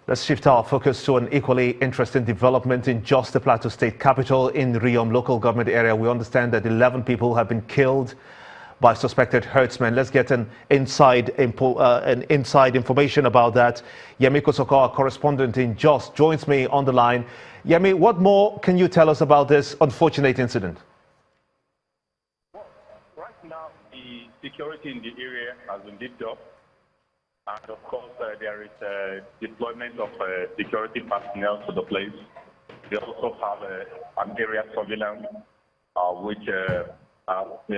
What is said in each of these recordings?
Let's shift our focus to an equally interesting development in just the Plateau State capital in Riom local government area. We understand that 11 people have been killed by suspected herdsmen. Let's get an inside information about that. Yemi Kosoko, our correspondent in Jos, joins me on the line. Yemi, what more can you tell us about this unfortunate incident? Well, right now, the security in the area has been dipped up. And of course, there is a deployment of security personnel to the place. They also have an area surveillance, which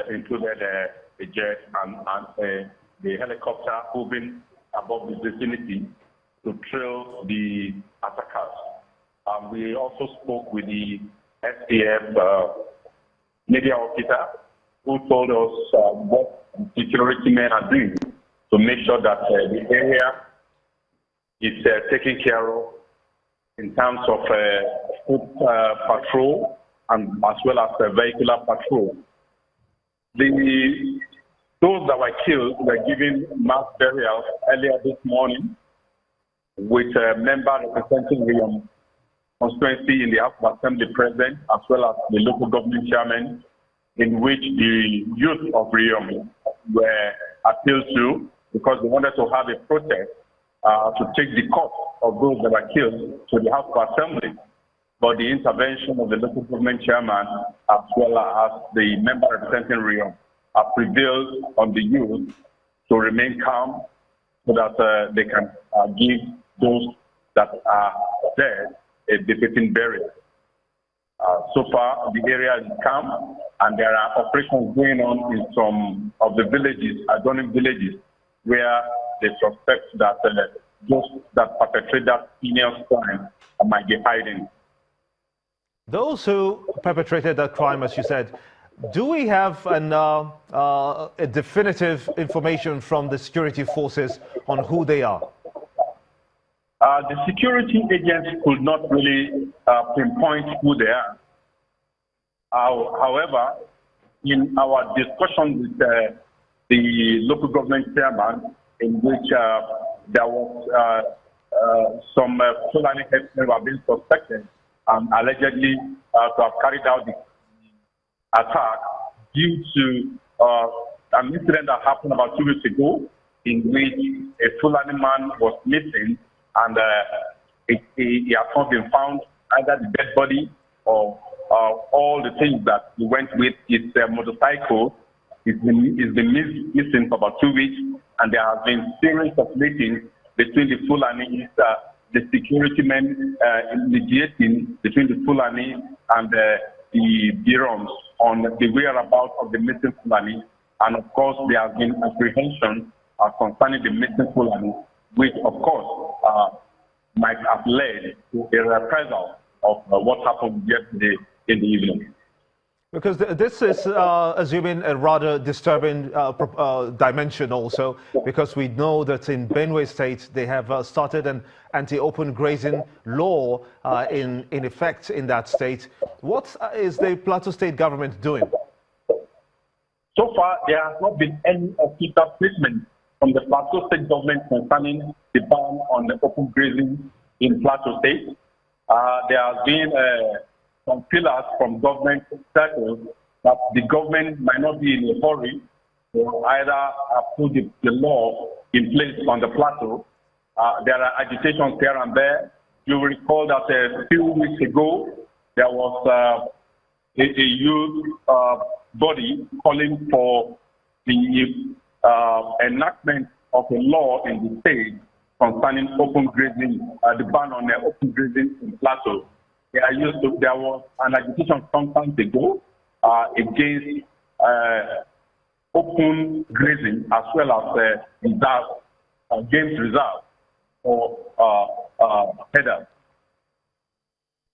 included a jet and the helicopter moving above the vicinity to trail the attackers. We also spoke with the SAF media officer who told us what security men are doing to make sure that the area is taken care of in terms of foot patrol and as well as vehicular patrol. Those that were killed were given mass burial earlier this morning with a member representing Riom constituency in the House of Assembly present, as well as the local government chairman, in which the youth of Riom were appealed to because they wanted to have a protest to take the cost of those that were killed to the House of Assembly. But the intervention of the local government chairman, as well as the member representing Riom, prevailed on the youth to remain calm so that they can give those that are dead a befitting burial. So far, the area is calm, and there are operations going on in some of the villages, adjoining villages, where they suspect that those that perpetrate that heinous crime might be hiding. Those who perpetrated that crime, as you said, do we have a definitive information from the security forces on who they are? The security agents could not really pinpoint who they are. However, in our discussion with the local government chairman, in which there was some Fulani herdsmen were being suspected and allegedly to have carried out the attack due to an incident that happened about 2 weeks ago, in which a Fulani man was missing, and he has not been found, either the dead body or all the things that he went with. His motorcycle is been missing for about 2 weeks, and there have been series of meetings between the Fulani, the security men mediating between the Fulani and the Biroms on the whereabouts of the missing Fulani. And of course, there has been apprehension concerning the missing Fulani, which of course might have led to a reprisal of what happened yesterday in the evening. Because this is assuming a rather disturbing dimension also, because we know that in Benue State they have started an anti-open grazing law in effect in that state. What is the Plateau State government doing? So far, there has not been any official statement from the Plateau State government concerning the ban on the open grazing in Plateau State. There has been some pillars from government circles that the government might not be in a hurry to either put the law in place on the plateau. There are agitations here and there. You will recall that a few weeks ago, there was a youth body calling for the enactment of a law in the state concerning open grazing, the ban on open grazing in Plateau. There was an agitation some time ago against open grazing as well as games reserve for headers.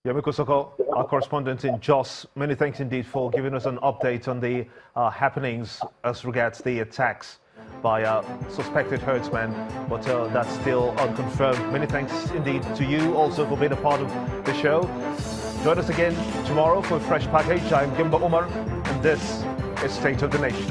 Yemi Kosoko, our correspondent in Jos, many thanks indeed for giving us an update on the happenings as regards the attacks by suspected herdsmen, but that's still unconfirmed. Many thanks indeed to you also for being a part of the show. Join us again tomorrow for a fresh package. I'm Gimba Umar, and this is State of the Nation.